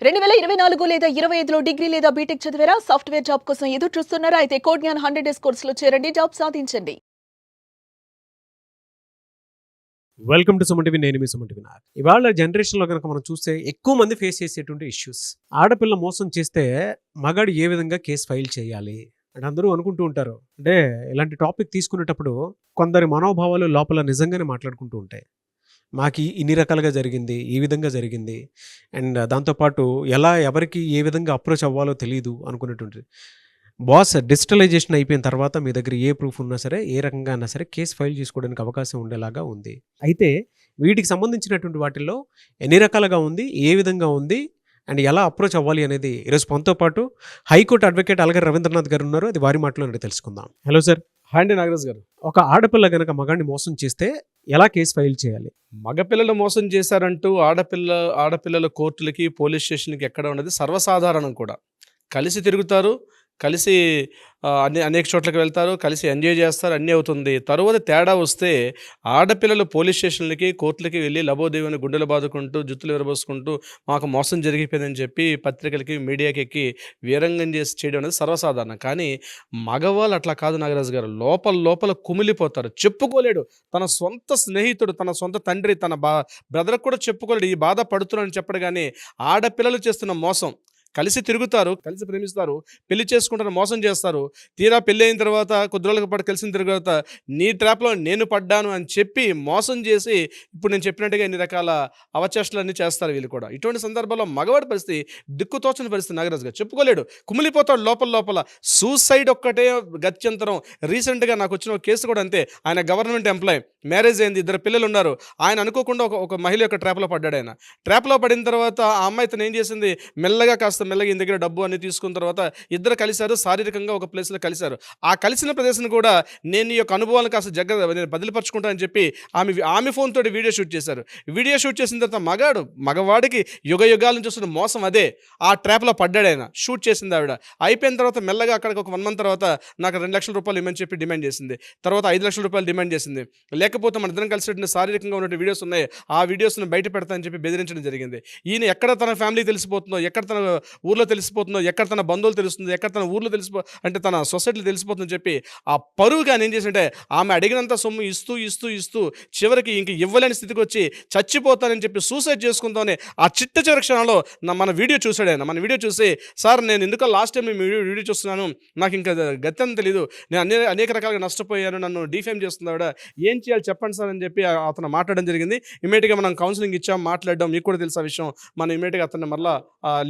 2024 లేదా 25లో డిగ్రీ లేదా బీటెక్ చదివారా? సాఫ్ట్‌వేర్ జాబ్ కోసం ఎదురు చూస్తున్నారా? అయితే కోడ్ జ్ఞాన్ 100 డేస్ కోర్సులో చేరండి, జాబ్ సాధించండి. Welcome to Suman TV. నేను మీ సుమన్ టీవీ నాగ్. ఇవాళ జనరేషన్లో కనుక మనం చూస్తే ఎక్కువ మంది ఫేస్ చేసేటువంటి ఇష్యూస్, ఆడపిల్ల మోసం చేస్తే మగాడు ఏ విధంగా కేసు ఫైల్ చేయాలి అని అందరూ అనుకుంటూ ఉంటారు. అంటే ఇలాంటి టాపిక్ తీసుకునేటప్పుడు కొందరి మనోభావాలు లోపల నిజంగానే మాట్లాడుకుంటూ ఉంటాయి. మాకు ఇన్ని రకాలుగా జరిగింది, ఈ విధంగా జరిగింది, అండ్ దాంతోపాటు ఎలా ఎవరికి ఏ విధంగా అప్రోచ్ అవ్వాలో తెలియదు అనుకునేటువంటి బాస్. డిజిటలైజేషన్ అయిపోయిన తర్వాత మీ దగ్గర ఏ ప్రూఫ్ ఉన్నా సరే, ఏ రకంగా అయినా సరే కేసు ఫైల్ చేసుకోవడానికి అవకాశం ఉండేలాగా ఉంది. అయితే వీటికి సంబంధించినటువంటి వాటిల్లో ఎన్ని రకాలుగా ఉంది, ఏ విధంగా ఉంది, అండ్ ఎలా అప్రోచ్ అవ్వాలి అనేది ఈరోజు మనతో పాటు హైకోర్టు అడ్వకేట్ అలగారి రవీంద్రనాథ్ గారు ఉన్నారు. అది వారి మాటలో తెలుసుకుందాం. Hello sir. హాయ్ అండి నాగరాజ్ గారు. ఒక ఆడపిల్ల గనక మగాడిని మోసం చేస్తే ఎలా కేసు ఫైల్ చేయాలి? మగపిల్లలు మోసం చేశారంటూ ఆడపిల్లల కోర్టులకి, పోలీస్ స్టేషన్కి ఎక్కడ ఉన్నది సర్వసాధారణం కూడా. కలిసి తిరుగుతారు, కలిసి అనేక చోట్లకి వెళ్తారు, కలిసి ఎంజాయ్ చేస్తారు, అన్నీ అవుతుంది. తరువాత తేడా వస్తే ఆడపిల్లలు పోలీస్ స్టేషన్లకి, కోర్టులకి వెళ్ళి లబోదేవిని గుండెలు బాదుకుంటూ, జుత్తులు విరబోసుకుంటూ మాకు మోసం జరిగిపోయిందని చెప్పి పత్రికలకి, మీడియాకి ఎక్కి వీరంగం చేసి చేయడం అనేది సర్వసాధారణం. కానీ మగవాళ్ళు అట్లా కాదు నాగరాజు గారు. లోపల కుమిలిపోతారు. చెప్పుకోలేడు. తన సొంత స్నేహితుడు, తన సొంత తండ్రి, తన బ్రదర్ కూడా చెప్పుకోలేడు ఈ బాధ పడుతున్నాడని చెప్పడు. కానీ ఆడపిల్లలు చేస్తున్న మోసం, కలిసి తిరుగుతారు, కలిసి ప్రేమిస్తారు, పెళ్లి చేసుకుంటారు, మోసం చేస్తారు. తీరా పెళ్ళి అయిన తర్వాత కొద్ది రోజుల పాటు కలిసిన తర్వాత నీ ట్రాప్లో నేను పడ్డాను అని చెప్పి మోసం చేసి ఇప్పుడు నేను చెప్పినట్టుగా ఎన్ని రకాల అవచేష్టలన్నీ చేస్తారు వీళ్ళు కూడా. ఇటువంటి సందర్భాల్లో మగవాడి పరిస్థితి దిక్కుతోచని పరిస్థితి. నాగరాజు గారు చెప్పుకోలేడు, కుమిలిపోతాడు లోపల. సూసైడ్ ఒక్కటే గత్యంతరం. రీసెంట్గా నాకు వచ్చిన ఒక కేసు కూడా అంతే. ఆయన గవర్నమెంట్ ఎంప్లాయ్, మ్యారేజ్ అయింది, 2 పిల్లలు ఉన్నారు. ఆయన అనుకోకుండా ఒక మహిళ యొక్క ట్రాప్లో పడ్డాడు. ఆయన ట్రాప్లో పడిన తర్వాత ఆ అమ్మాయి తను ఏం చేసింది, మెల్లగా ఈయన దగ్గర డబ్బు అన్ని తీసుకున్న తర్వాత ఇద్దరు కలిశారు, శారీరకంగా ఒక ప్లేస్లో కలిశారు. ఆ కలిసిన ప్రదేశం కూడా నేను ఈ యొక్క అనుభవాలను కాస్త నేను బదిలిపరుచుకుంటానని చెప్పి ఆమె ఫోన్ తోటి వీడియో షూట్ చేశారు. వీడియో షూట్ చేసిన తర్వాత మగవాడికి యుగాల నుంచి వస్తున్న మోసం అదే. ఆ ట్రాప్లో పడ్డాడు ఆయన. షూట్ చేసింది ఆవిడ. అయిపోయిన తర్వాత మెల్లగా అక్కడికి ఒక 1 మంత్ తర్వాత నాకు 2 లక్షల రూపాయలు ఇవ్వమని చెప్పి డిమాండ్ చేసింది. తర్వాత 5 లక్షల రూపాయలు డిమాండ్ చేసింది. లేకపోతే మన ఇద్దరం కలిసి శారీరకంగా ఉన్న వీడియోస్ ఉన్నాయి, ఆ వీడియోస్ను బయట పెడతానని చెప్పి బెదిరించడం జరిగింది. ఈయన ఎక్కడ తన ఫ్యామిలీ తెలిసిపోతుందో, ఎక్కడ తన ఊర్లో తెలిసిపోతుందో, ఎక్కడ తన బంధువులు తెలుస్తుందో, ఎక్కడ తన ఊర్లో అంటే తన సొసైటీలో తెలిసిపోతుందని చెప్పి ఆ పరువుగా ఆయన ఏం చేసింటే ఆమె అడిగినంత సొమ్ము ఇస్తూ చివరికి ఇంక ఇవ్వలేని స్థితికి వచ్చి చచ్చిపోతానని చెప్పి సూసైడ్ చేసుకుందామని ఆ చివరి క్షణంలో మన వీడియో చూశాడు ఆయన. మన వీడియో చూసి, సార్ నేను ఎందుకో లాస్ట్ టైం మీ వీడియో చూస్తున్నాను, నాకు ఇంకా గత్యం తెలీదు, నేను అనేక రకాలుగా నష్టపోయాను, నన్ను డిఫేమ్ చేస్తుంది ఆవిడ, ఏం చేయాలి చెప్పండి సార్ అని చెప్పి అతను మాట్లాడడం జరిగింది. ఇమీడియట్గా మనం కౌన్సిలింగ్ ఇచ్చాం, మాట్లాడడం, మీకు కూడా తెలుసు ఆ విషయం. మనం ఇమీడియట్గా అతన్ని మళ్ళీ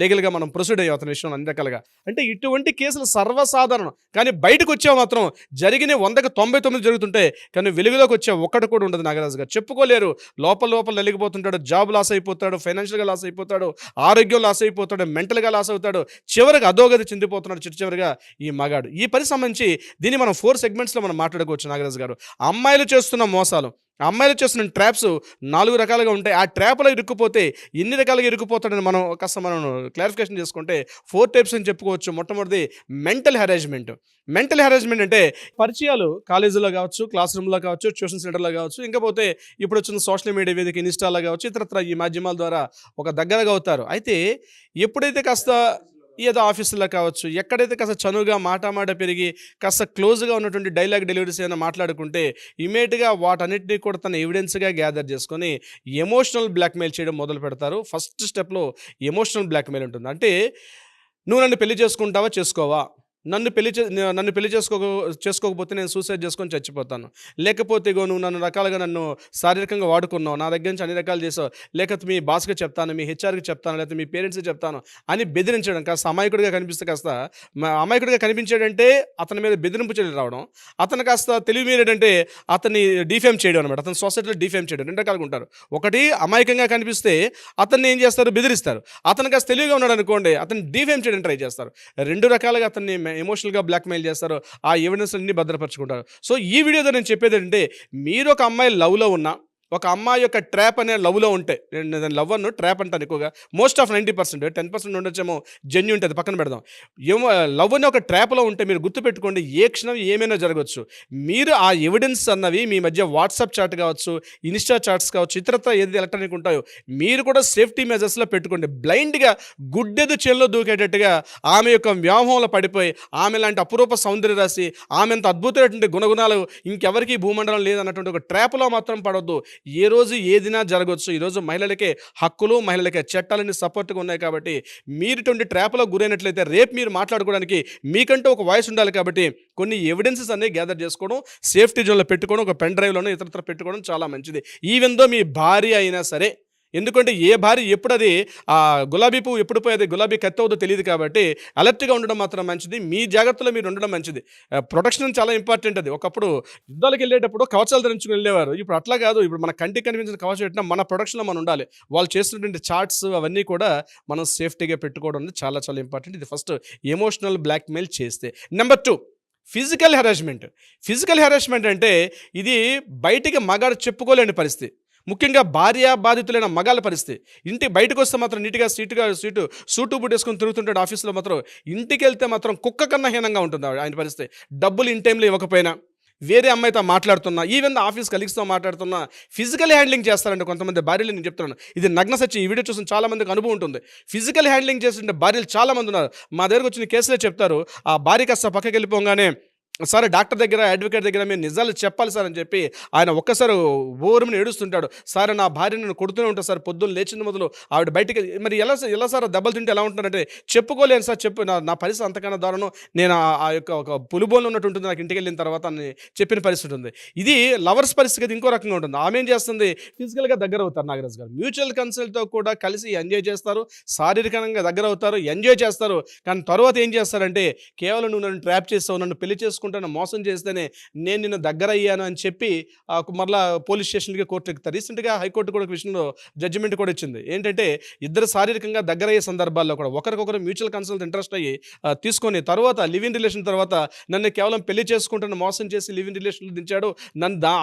లీగల్గా మనం ప్రొసీడ్ అయ్యాం అతని విషయంలో అన్ని రకాలుగా. అంటే ఇటువంటి కేసులు సర్వసాధారణం. కానీ బయటకు వచ్చావు మాత్రం జరిగిన 100కి 99 జరుగుతుంటాయి. కానీ వెలుగులోకి వచ్చే ఒక్కటి కూడా ఉండదు నాగరాజు గారు. చెప్పుకోలేరు. లోపల నలిగిపోతుంటాడు, జాబ్ లాస్ అయిపోతాడు, ఫైనాన్షియల్గా లాస్ అయిపోతాడు, ఆరోగ్యం లాస్ అయిపోతాడు, మెంటల్గా లాస్ అవుతాడు, చివరికి అధోగతి చెందిపోతున్నాడు చివరిగా ఈ మగాడు. ఈ పని సంబంధించి దీన్ని మనం 4 సెగ్మెంట్స్లో మనం మాట్లాడుకోవచ్చు నాగరాజు గారు. అమ్మాయిలు చేస్తున్న మోసాలు, అమ్మాయిలు చేస్తున్న ట్రాప్స్ 4 రకాలుగా ఉంటాయి. ఆ ట్రాప్లో ఇరుక్కుపోతే ఎన్ని రకాలుగా ఇరుక్కుపోతాడని మనం క్లారిఫికేషన్ చేసుకుంటే 4 టైప్స్ అని చెప్పుకోవచ్చు. మొట్టమొదటిది మెంటల్ హెరాస్మెంట్. మెంటల్ హెరాస్మెంట్ అంటే పరిచయాలు కాలేజీలో కావచ్చు, క్లాస్ రూమ్లో కావచ్చు, ట్యూషన్ సెంటర్లో కావచ్చు, ఇంకపోతే ఇప్పుడు వచ్చిన సోషల్ మీడియా వేదిక ఇన్స్టాలో కావచ్చు, ఇతరత్ర ఈ మాధ్యమాల ద్వారా ఒక దగ్గరగా అవుతారు. అయితే ఎప్పుడైతే కాస్త ఏదో ఆఫీసులో కావచ్చు, ఎక్కడైతే కాస్త చనువుగా మాట పెరిగి కాస్త క్లోజ్గా ఉన్నటువంటి డైలాగ్ డెలివరీస్ ఏమైనా మాట్లాడుకుంటే ఇమీడియట్గా వాటన్నిటినీ కూడా తన ఎవిడెన్స్గా గ్యాదర్ చేసుకొని ఎమోషనల్ బ్లాక్మెయిల్ చేయడం మొదలు పెడతారు. ఫస్ట్ స్టెప్లో ఎమోషనల్ బ్లాక్మెయిల్ ఉంటుంది. అంటే నువ్వు నన్ను పెళ్లి చేసుకుంటావా, చేసుకోవా, నన్ను పెళ్లి చేసుకోకపోతే నేను సూసైడ్ చేసుకొని చచ్చిపోతాను, లేకపోతే నువ్వు నన్ను శారీరకంగా వాడుకున్నావు, నా దగ్గర నుంచి అన్ని రకాలు చేసావు, లేకపోతే మీ బాస్కి చెప్తాను, మీ హెచ్ఆర్కి చెప్తాను, లేకపోతే మీ పేరెంట్స్కి చెప్తాను అని బెదిరించడం. కాస్త అమాయకుడిగా కనిపించాడంటే అతని మీద బెదిరింపు చర్యలు రావడం, అతను కాస్త తెలివి మీరేటంటే అతన్ని డిఫేమ్ చేయడం అనమాట. అతను సొసైటీలో డిఫేమ్ చేయడం 2 రకాలుగా ఉంటారు. ఒకటి అమాయకంగా కనిపిస్తే అతన్ని ఏం చేస్తారు, బెదిరిస్తారు. అతను కాస్త తెలివిగా ఉన్నాడు అనుకోండి, అతన్ని డిఫేమ్ చేయడం ట్రై చేస్తారు. 2 రకాలుగా అతన్ని ఎమోషనల్గా బ్లాక్మెయిల్ చేస్తారు. ఆ ఎవిడెన్స్ అన్ని భద్రపరచుకుంటారు. సో ఈ వీడియోతో నేను చెప్పేది ఏంటంటే, మీరు ఒక అమ్మాయి లవ్లో ఉన్నా, ఒక అమ్మాయి యొక్క ట్రాప్ అనే లవ్లో ఉంటే, నేను లవ్ అన్ను ట్రాప్ అంటాను ఎక్కువగా, మోస్ట్ ఆఫ్ 90%, 10% ఉండొచ్చేమో జెన్యూ ఉంటుంది, పక్కన పెడదాం. ఏమో లవ్ అనే ఒక ట్రాప్లో ఉంటే మీరు గుర్తుపెట్టుకోండి, ఏ క్షణం ఏమైనా జరగవచ్చు. మీరు ఆ ఎవిడెన్స్ అన్నవి మీ మధ్య వాట్సాప్ చాట్ కావచ్చు, ఇన్స్టా చాట్స్ కావచ్చు, ఇతరత్ర ఏది ఎలక్ట్రానిక్ ఉంటాయో మీరు కూడా సేఫ్టీ మెజర్స్లో పెట్టుకోండి. బ్లైండ్గా గుడ్డెదు చేల్లో దూకేటట్టుగా ఆమె యొక్క వ్యామోహంలో పడిపోయి, ఆమె లాంటి అపురూప సౌందర్య రాశి, ఆమె అంత అద్భుతమైనటువంటి గుణగుణాలు ఇంకెవరికి భూమండలం లేదన్నటువంటి ఒక ట్రాప్లో మాత్రం పడవద్దు. ఏ రోజు ఏదినా జరగవచ్చు. ఈరోజు మహిళలకే హక్కులు, మహిళలకే చట్టాలన్నీ సపోర్ట్గా ఉన్నాయి కాబట్టి మీరు ఇటువంటి ట్రాప్లో గురైనట్లయితే రేపు మీరు మాట్లాడుకోవడానికి మీకంటూ ఒక వాయిస్ ఉండాలి. కాబట్టి కొన్ని ఎవిడెన్సెస్ అన్నీ గ్యాదర్ చేసుకోవడం, సేఫ్టీ జోన్లో పెట్టుకోవడం, ఒక పెన్ డ్రైవ్లోనో ఇతరత్ర పెట్టుకోవడం చాలా మంచిది. ఈవెన్ దో మీ భార్య అయినా సరే. ఎందుకంటే ఏ భార్య ఎప్పుడు అది గులాబీ పువ్వు ఎప్పుడు పోయి అది గులాబీ కత్తి అవుతుందో తెలియదు. కాబట్టి అలర్ట్గా ఉండడం మాత్రం మంచిది. మీ జాగ్రత్తలో మీరు ఉండడం మంచిది. ప్రొటెక్షన్ చాలా ఇంపార్టెంట్. అది ఒకప్పుడు యుద్ధాలకు వెళ్ళేటప్పుడు కవచాలు ధరించుకుని వెళ్ళేవారు. ఇప్పుడు అట్లా కాదు. ఇప్పుడు మన కంటికి కనిపించిన కవచం పెట్టినా మన ప్రొటెక్షన్లో మనం ఉండాలి. వాళ్ళు చేస్తున్నటువంటి చార్ట్స్ అవన్నీ కూడా మనం సేఫ్టీగా పెట్టుకోవడం అనేది చాలా చాలా ఇంపార్టెంట్. ఇది ఫస్ట్ ఎమోషనల్ బ్లాక్మెయిల్ చేస్తే. Number 2, physical harassment. Physical harassment అంటే ఇది బయటికి మగాడు చెప్పుకోలేని పరిస్థితి. ముఖ్యంగా భార్య బాధితులైన మగాళ్ళ పరిస్థితి. ఇంటి బయటకు వస్తే మాత్రం నీట్గా సూటు బూట్ వేసుకొని తిరుగుతుంటాడు ఆఫీస్లో, మాత్రం ఇంటికి వెళ్తే మాత్రం కుక్క కన్నా హీనంగా ఉంటుంది ఆయన పరిస్థితి. డబ్బులు ఇన్ టైంలో ఇవ్వకపోయినా, వేరే అమ్మాయితో మాట్లాడుతున్నా, ఈవెన్ ఆఫీస్ కలీగ్స్తో మాట్లాడుతున్నా ఫిజికల్ హ్యాండ్లింగ్ చేస్తారండి కొంతమంది భార్యలు. నేను చెప్తున్నాను, ఇది నగ్న సత్యం. ఈ వీడియో చూసిన చాలా మందికి అనుభవం ఉంటుంది. ఫిజికల్ హ్యాండ్లింగ్ చేస్తుంటే భార్యలు చాలా మంది ఉన్నారు. మా దగ్గరకు వచ్చిన కేసులే చెప్తారు. ఆ భార్య కాస్త పక్కకి వెళ్ళిపోగానే, సార్ డాక్టర్ దగ్గర, అడ్వకేట్ దగ్గర మీరు నిజాలు చెప్పాలి సార్ అని చెప్పి ఆయన ఒక్కసారి ఓరమని ఏడుస్తుంటాడు. సార్ నా భార్య నన్ను కొడుతూనే ఉంటాను సార్, పొద్దున్న లేచిన మొదలు ఆవిడ బయటికి. మరి ఎలా సార్ దెబ్బలు తింటే ఎలా ఉంటున్నారంటే, చెప్పుకోలేను సార్, నా పరిస్థితి అంతకన్నా దారుణం, నేను ఆ యొక్క ఒక పులిబోన్లో ఉన్నట్టు ఉంటుంది నాకు ఇంటికి వెళ్ళిన తర్వాత అని చెప్పిన పరిస్థితి ఉంది. ఇది లవర్స్ పరిస్థితి ఇంకో రకంగా ఉంటుంది. ఆమె ఏం చేస్తుంది, ఫిజికల్గా దగ్గర అవుతారు నాగరాజు గారు. మ్యూచువల్ కన్సల్ట్తో కూడా కలిసి ఎంజాయ్ చేస్తారు, శారీరకంగా దగ్గర అవుతారు, ఎంజాయ్ చేస్తారు. కానీ తర్వాత ఏం చేస్తారంటే, కేవలం నువ్వు నన్ను ట్రాప్ చేస్తావు, నన్ను పెళ్లి చేసుకుంటాను, మోసం చేస్తేనే నేను నిన్ను దగ్గర అయ్యాను అని చెప్పి మరలా పోలీస్ స్టేషన్కి, కోర్టుకి ఎక్కుతారు. రీసెంట్గా హైకోర్టు కూడా విషయంలో జడ్జిమెంట్ కూడా ఇచ్చింది. ఏంటంటే ఇద్దరు శారీరకంగా దగ్గర అయ్యే సందర్భాల్లో కూడా ఒకరికొకరు మ్యూచువల్ కన్సల్ట్ ఇంట్రెస్ట్ అయ్యి తీసుకొని తర్వాత లివ్ ఇన్ రిలేషన్ తర్వాత నన్ను కేవలం పెళ్లి చేసుకుంటాను మోసం చేసి లివ్ ఇన్ రిలేషన్లో దించాడు,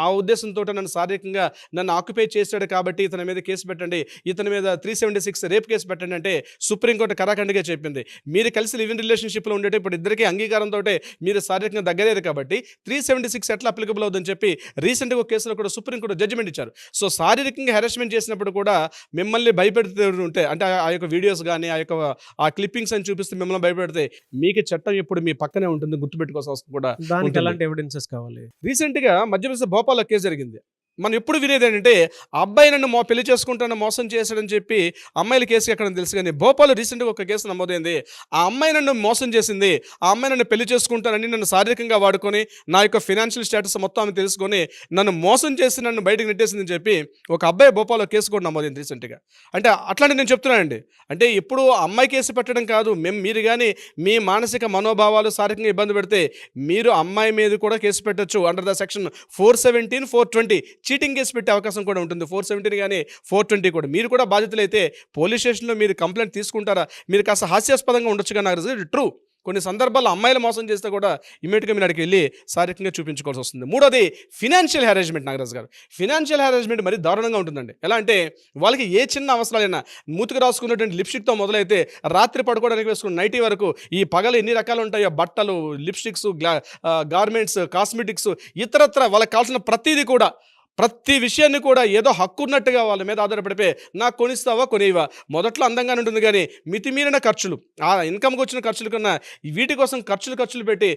ఆ ఉద్దేశంతో నన్ను శారీరకంగా నన్ను ఆక్యుపై చేశాడు కాబట్టి ఇతని మీద కేసు పెట్టండి, ఇతని మీద 376 రేప్ కేసు పెట్టండి అంటే సుప్రీంకోర్టు కరాఖండిగా చెప్పింది. మీరు కలిసి లివ్ ఇన్ రిలేషన్షిప్లో ఉండేట ఇప్పుడు ఇద్దరికి అంగీకారంతో మీరు శారీరకంగా దగ్గరేరు కాబట్టి 376 ఎట్లా అప్లికబుల్ అవుతుందని చెప్పి రీసెంట్గా ఒక కేసులో కూడా సుప్రీంకోర్టు జడ్జిమెంట్ ఇచ్చారు. సో శారీరకంగా హెరాస్మెంట్ చేసినప్పుడు కూడా మిమ్మల్ని భయపెడుతూ ఉంటే, అంటే ఆ యొక్క వీడియోస్ కానీ ఆ క్లిప్పింగ్స్ అని చూపిస్తే మిమ్మల్ని భయపెడితే మీకు చట్టం ఎప్పుడు మీ పక్కనే ఉంటుంది, గుర్తుపెట్టుకోవాల్సిన అవసరం కూడా. దానికి ఎలాంటి ఎవిడెన్సెస్ కావాలి? రీసెంట్గా మధ్యప్రదేశ్ భోపాల్లో కేసు జరిగింది. మనం ఎప్పుడు వినేది ఏంటంటే, అబ్బాయి నన్ను పెళ్లి చేసుకుంటాను మోసం చేశాడని చెప్పి అమ్మాయిల కేసు ఎక్కడని తెలుసు. కానీ భోపాల్లో రీసెంట్గా ఒక కేసు నమోదైంది. ఆ అమ్మాయి నన్ను మోసం చేసింది, ఆ అమ్మాయి నన్ను పెళ్లి చేసుకుంటానని నన్ను శారీరకంగా వాడుకొని నా యొక్క ఫినాన్షియల్ స్టేటస్ మొత్తం ఆమె తెలుసుకొని నన్ను మోసం చేసి నన్ను బయటకు నెట్టేసిందని చెప్పి ఒక అబ్బాయి భోపాల్లో కేసు కూడా నమోదైంది రీసెంట్గా. అంటే అట్లాంటి నేను చెప్తున్నానండి, అంటే ఇప్పుడు అమ్మాయి కేసు పెట్టడం కాదు, మీరు కానీ మీ మానసిక మనోభావాలు శారీరకంగా ఇబ్బంది పెడితే మీరు అమ్మాయి మీద కూడా కేసు పెట్టచ్చు. Under the section 417, 420 cheating case పెట్టే అవకాశం కూడా ఉంటుంది. 417 కానీ 420 కూడా. మీరు కూడా బాధితులైతే పోలీస్ స్టేషన్లో మీరు కంప్లైంట్ తీసుకుంటారా? మీరు కాస్త హాస్యాస్పదంగా ఉండొచ్చు కానీ నాకు ట్రూ. కొన్ని సందర్భాల్లో అమ్మాయిలు మోసం చేస్తే కూడా ఇమీడియట్గా మీరు అక్కడికి వెళ్ళి శారీరకంగా చూపించుకోవాల్సి వస్తుంది. మూడోది ఫినాన్షియల్ హెరాస్మెంట్. నాగరాజు గారు, ఫినాన్షియల్ హెరాస్మెంట్ మరి దారుణంగా ఉంటుందండి. ఎలా అంటే వాళ్ళకి ఏ చిన్న అవసరాలైనా, మూతికి రాసుకున్నటువంటి లిప్స్టిక్తో మొదలైతే రాత్రి పడుకోవడానికి వేసుకున్న నైటీ వరకు ఈ పగలు ఎన్ని రకాలు ఉంటాయో, బట్టలు, లిప్స్టిక్స్, గార్మెంట్స్, కాస్మెటిక్స్, ఇతరత్ర వాళ్ళకి కావాల్సిన ప్రతిదీ కూడా, ప్రతి విషయాన్ని కూడా ఏదో హక్కు ఉన్నట్టుగా వాళ్ళ మీద ఆధారపడిపోయి నాకు కొనిస్తావా కొనివా. మొదట్లో అందంగానే ఉంటుంది కానీ మితిమీరిన ఖర్చులు, ఆ ఇన్కమ్కి వచ్చిన ఖర్చుల కన్నా వీటి కోసం ఖర్చులు పెట్టి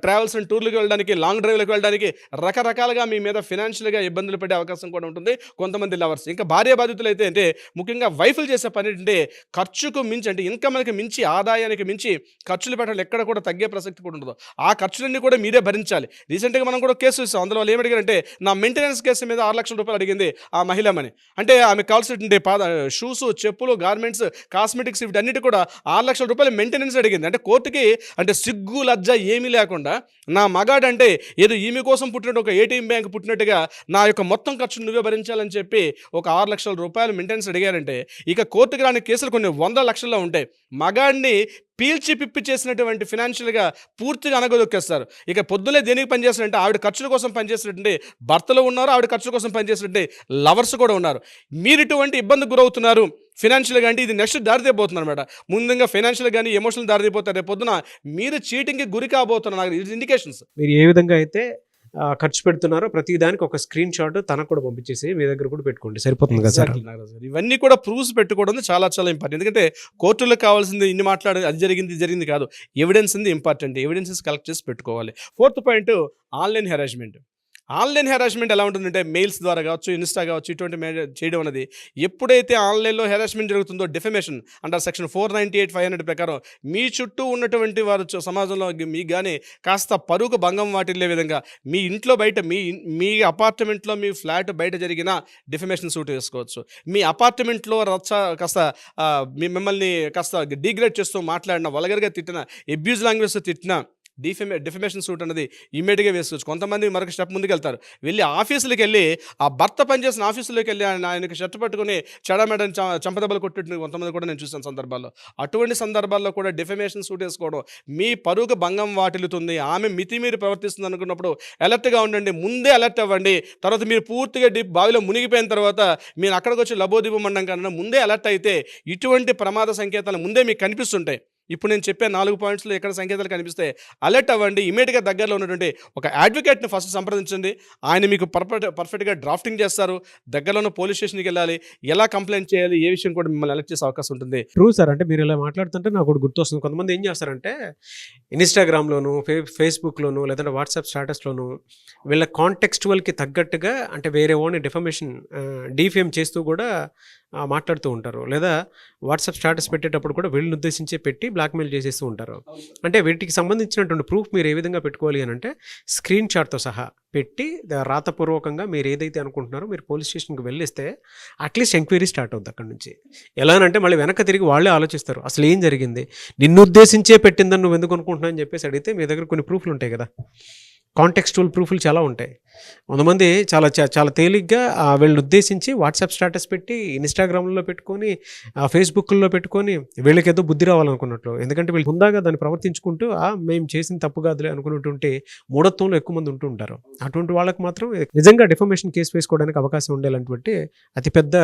ట్రావెల్స్ అండ్ టూర్లకు వెళ్ళడానికి, లాంగ్ డ్రైవ్లకు వెళ్ళడానికి రకరకాలుగా మీ మీద ఫినాన్షియల్గా ఇబ్బందులు పడే అవకాశం కూడా ఉంటుంది కొంతమంది లవర్స్. ఇంకా భార్య బాధితులు అయితే అంటే ముఖ్యంగా వైఫ్లు చేసే పని ఏంటంటే ఖర్చుకు మించి, అంటే ఇన్కమ్కి మించి, ఆదాయానికి మించి ఖర్చులు పెట్టాలి, ఎక్కడ కూడా తగ్గే ప్రసక్తి కూడా ఉండదు. ఆ ఖర్చులన్నీ కూడా మీరే భరించాలి. రీసెంట్గా మనం కూడా కేసు చూసాం. అందులో వాళ్ళు ఏమడిగారంటే, నా మెయింటెనెన్స్ కేసు మీద 6 లక్షల రూపాయలు అడిగింది ఆ మహిళమని. అంటే ఆమె కావాల్సినటువంటి షూస్, చెప్పులు, గార్మెంట్స్, కాస్మెటిక్స్ వీటన్నిటి కూడా 6 లక్షల రూపాయలు మెయింటెనెన్స్ అడిగింది. అంటే కోర్టుకి అంటే సిగ్గు లజ్జ ఏమీ లేకుండా, నా మగాడంటే ఏదో ఈమె కోసం పుట్టినట్టు, ఒక ఏటీఎం బ్యాంక్ పుట్టినట్టుగా నా యొక్క మొత్తం ఖర్చు నువ్వే భరించాలని చెప్పి ఒక 6 లక్షల రూపాయలు మెయింటెనెన్స్ అడిగారంటే ఇక కోర్టుకి రాని కేసులు కొన్ని 100 లక్షల్లో ఉంటాయి. మగాడిని పీల్చి పిప్పి చేసినటువంటి ఫినాన్షియల్గా పూర్తిగా అనగదొక్కేస్తారు. ఇక పొద్దునే దేనికి పనిచేస్తారంటే ఆవిడ ఖర్చుల కోసం పనిచేసినట్టు భర్తలు ఉన్నారు, ఆవిడ ఖర్చుల కోసం పనిచేసినట్టు లవర్స్ కూడా ఉన్నారు. మీరు ఇటువంటి ఇబ్బందికి గురవుతున్నారు ఫినాన్షియల్గా అంటే ఇది నెక్స్ట్ దారితీయబోతున్నారు అనమాట. ముందుగా ఫైనాన్షియల్ కానీ ఎమోషనల్ దారితీయబోతారు. రేపు పొద్దున మీరు చీటింగ్కి గురి కాబోతున్నారు. నాకు ఇది ఇండికేషన్స్. మీరు ఏ విధంగా అయితే ఖర్చు పెడుతున్నారో ప్రతి దానికి ఒక స్క్రీన్ షాట్ తనకు కూడా పంపించేసి మీ దగ్గర కూడా పెట్టుకోండి, సరిపోతుంది కదా సార్. ఇవన్నీ కూడా ప్రూఫ్స్ పెట్టుకోవడం చాలా చాలా ఇంపార్టెంట్. ఎందుకంటే కోర్టులకు కావాల్సింది ఇన్ని మాట్లాడేది అది జరిగింది ఇది జరిగింది కాదు, ఎవిడెన్స్ ఉంది ఇంపార్టెంట్. ఎవిడెన్సెస్ కలెక్ట్ చేసి పెట్టుకోవాలి. 4th point online harassment. Online harassment ఎలా ఉంటుందంటే మెయిల్స్ ద్వారా కావచ్చు, ఇన్స్టా కావచ్చు, ఇటువంటి చేయడం అనేది ఎప్పుడైతే ఆన్లైన్లో హెరాస్మెంట్ జరుగుతుందో డిఫమేషన్ అంటారు సెక్షన్ 498, 500 ప్రకారం మీ చుట్టూ ఉన్నటువంటి వారు సమాజంలో మీకు కానీ కాస్త పరుగు భంగం వాటిల్లే విధంగా మీ ఇంట్లో బయట మీ అపార్ట్మెంట్లో మీ ఫ్లాట్ బయట జరిగిన డిఫమేషన్ సూట్ వేసుకోవచ్చు. మీ అపార్ట్మెంట్లో కాస్త మిమ్మల్ని కాస్త డిగ్రేడ్ చేస్తూ మాట్లాడిన, వల్గర్గా తిట్టిన, అబ్యూజ్ లాంగ్వేజ్తో తిట్టిన డిఫమేషన్ సూట్ అనేది ఇమీడియట్గా వేసుకోవచ్చు. కొంతమంది మరొక స్టెప్ ముందుకు వెళ్తారు. వెళ్ళి ఆఫీసులకు వెళ్ళి ఆ భర్త పనిచేసిన ఆఫీసులోకి వెళ్ళి ఆయనకి షర్ట్ పట్టుకుని చెడమెడని చంపదెబ్బలు కొట్టిన కొంతమంది కూడా నేను చూసాను సందర్భాల్లో. అటువంటి సందర్భాల్లో కూడా డిఫమేషన్ సూట్ వేసుకోవడం మీ పరుగు భంగం వాటిల్లుతుంది. ఆమె మితిమీరి ప్రవర్తిస్తుంది అనుకున్నప్పుడు అలర్ట్గా ఉండండి. ముందే అలర్ట్ అవ్వండి. తర్వాత మీరు పూర్తిగా బావిలో మునిగిపోయిన తర్వాత మీరు అక్కడికి వచ్చి లబోదిబమండం కన్నా ముందే అలర్ట్ అయితే ఇటువంటి ప్రమాద సంకేతాలు ముందే మీకు కనిపిస్తుంటాయి. ఇప్పుడు నేను చెప్పే 4 పాయింట్స్లో ఎక్కడ సంకేతాలు కనిపిస్తే అలర్ట్ అవ్వండి. ఇమీడియట్గా దగ్గరలో ఉన్నటువంటి ఒక అడ్వకేట్ని ఫస్ట్ సంప్రదించండి. ఆయన మీకు పర్ఫెక్ట్గా డ్రాఫ్టింగ్ చేస్తారు. దగ్గరలో ఉన్న పోలీస్ స్టేషన్కి వెళ్ళాలి, ఎలా కంప్లైంట్ చేయాలి, ఏ విషయం కూడా మిమ్మల్ని అలర్ట్ చేసే అవకాశం ఉంటుంది. True sir. అంటే మీరు ఇలా మాట్లాడుతుంటే నాకు ఒకటి గుర్తొస్తుంది. కొంతమంది ఏం చేస్తారంటే ఇన్స్టాగ్రామ్లోను, ఫేస్బుక్లోను, లేదంటే వాట్సాప్ స్టేటస్లోను వీళ్ళ కాంటెక్స్చువల్కి తగ్గట్టుగా అంటే వేరే ఓన్ డిఫేమ్ చేస్తూ కూడా మాట్లాడుతూ ఉంటారు. లేదా వాట్సాప్ స్టేటస్ పెట్టేటప్పుడు కూడా వీళ్ళని ఉద్దేశించే పెట్టి బ్లాక్మెయిల్ చేసేస్తూ ఉంటారు. అంటే వీటికి సంబంధించినటువంటి ప్రూఫ్ మీరు ఏ విధంగా పెట్టుకోవాలి అని అంటే స్క్రీన్ షాట్తో సహా పెట్టి రాతపూర్వకంగా మీరు ఏదైతే అనుకుంటున్నారో మీరు పోలీస్ స్టేషన్కి వెళ్ళిస్తే అట్లీస్ట్ ఎంక్వైరీ స్టార్ట్ అవుతుంది అక్కడ నుంచి. ఎలా అంటే మళ్ళీ వెనక్కి తిరిగి వాళ్ళే ఆలోచిస్తారు అసలు ఏం జరిగింది, నిన్ను ఉద్దేశించే పెట్టిందని నువ్వు ఎందుకు అనుకుంటున్నావు అని చెప్పేసి అడిగితే మీ దగ్గర కొన్ని ప్రూఫ్లు ఉంటాయి కదా, కాంటెక్స్చువల్ ప్రూఫ్లు చాలా ఉంటాయి. కొంతమంది చాలా తేలిగ్గా వీళ్ళని ఉద్దేశించి వాట్సాప్ స్టేటస్ పెట్టి ఇన్స్టాగ్రామ్లో పెట్టుకొని ఫేస్బుక్లో పెట్టుకొని వీళ్ళకి ఏదో బుద్ధి రావాలనుకున్నట్లు, ఎందుకంటే వీళ్ళు ముందాగా దాన్ని ప్రవర్తించుకుంటూ మేము చేసిన తప్పు కాదులే అనుకున్నటువంటి మూఢత్వంలో ఎక్కువ మంది ఉంటూ ఉంటారు. అటువంటి వాళ్ళకి మాత్రం నిజంగా డిఫమేషన్ కేసు వేసుకోవడానికి అవకాశం ఉండేలాంటి అతిపెద్ద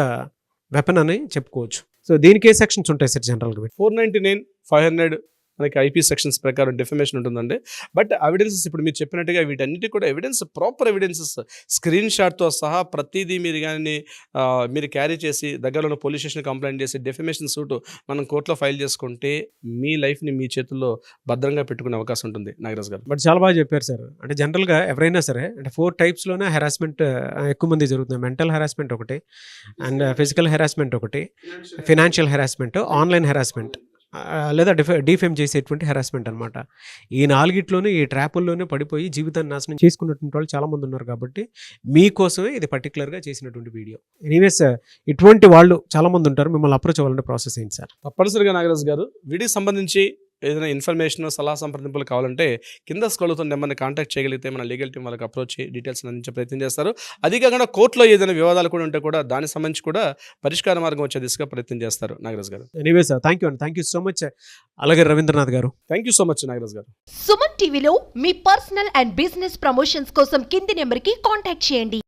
వెపన్ అని చెప్పుకోవచ్చు. సో దీనికి ఏ సెక్షన్స్ ఉంటాయి సార్ జనరల్గా? 499, 500 మనకి ఐపీ సెక్షన్స్ ప్రకారం డిఫమేషన్ ఉంటుందండి. బట్ ఎవిడెన్సెస్ ఇప్పుడు మీరు చెప్పినట్టుగా వీటన్నిటి కూడా ఎవిడెన్స్, ప్రాపర్ ఎవిడెన్సెస్ స్క్రీన్ షాట్తో సహా ప్రతిదీ మీరు కానీ మీరు క్యారీ చేసి దగ్గరలో ఉన్న పోలీస్ స్టేషన్ కంప్లైంట్ చేసి డిఫమేషన్ సూట్ మనం కోర్టులో ఫైల్ చేసుకుంటే మీ లైఫ్ని మీ చేతుల్లో భద్రంగా పెట్టుకునే అవకాశం ఉంటుంది నాగరాజ్ గారు. బట్ చాలా బాగా చెప్పారు సార్. అంటే జనరల్గా ఎవరైనా సరే అంటే 4 టైప్స్లోనే హెరాస్మెంట్ ఎక్కువ మంది జరుగుతుంది. మెంటల్ హెరాస్మెంట్ ఒకటి, అండ్ ఫిజికల్ హెరాస్మెంట్ ఒకటి, ఫినాన్షియల్ హెరాస్మెంట్, ఆన్లైన్ హెరాస్మెంట్, లేదా డిఫేమ్ చేసేటువంటి హెరాస్మెంట్ అనమాట. ఈ 4 ఈ ట్రాపుల్లోనే పడిపోయి జీవితాన్ని నాశనం చేసుకున్నటువంటి వాళ్ళు చాలామంది ఉన్నారు. కాబట్టి మీకోసమే ఇది పర్టికులర్గా చేసినటువంటి వీడియో. ఎనీవేస్ ఇటువంటి వాళ్ళు చాలామంది ఉంటారు. మిమ్మల్ని అప్రోచ్ అవ్వాలంటే ప్రాసెస్ ఏంటి సార్? తప్పనిసరిగా నాగరాజ్ గారు వీడికి సంబంధించి ఏదైనా ఇన్ఫర్మేషన్, సలహా సంప్రదింపులు కావాలంటే కింద స్క్రోల్ అవుతున్న నెంబర్ని కాంటాక్ట్ చేయగలిగితే మన లీగల్ టీం వాళ్ళకి అప్రోచ్ చేసి డీటెయిల్స్ అందించే ప్రయత్నం చేస్తారు. అది కాకుండా కోర్టులో ఏదైనా వివాదాలు కూడా ఉంటే కూడా దానికి సంబంధించి కూడా పరిష్కార మార్గం వచ్చే దిశగా ప్రయత్నం చేస్తారు నాగరాజ్ గారు. Anyways thank you so much. అలాగే రవీంద్రనాథ్ గారు, thank you so much Nagaraj గారు. సుమన్ టీవీలో మీ పర్సనల్ అండ్ బిజినెస్ ప్రమోషన్స్ కోసం కింది నెంబర్కి కాంటాక్ట్ చేయండి.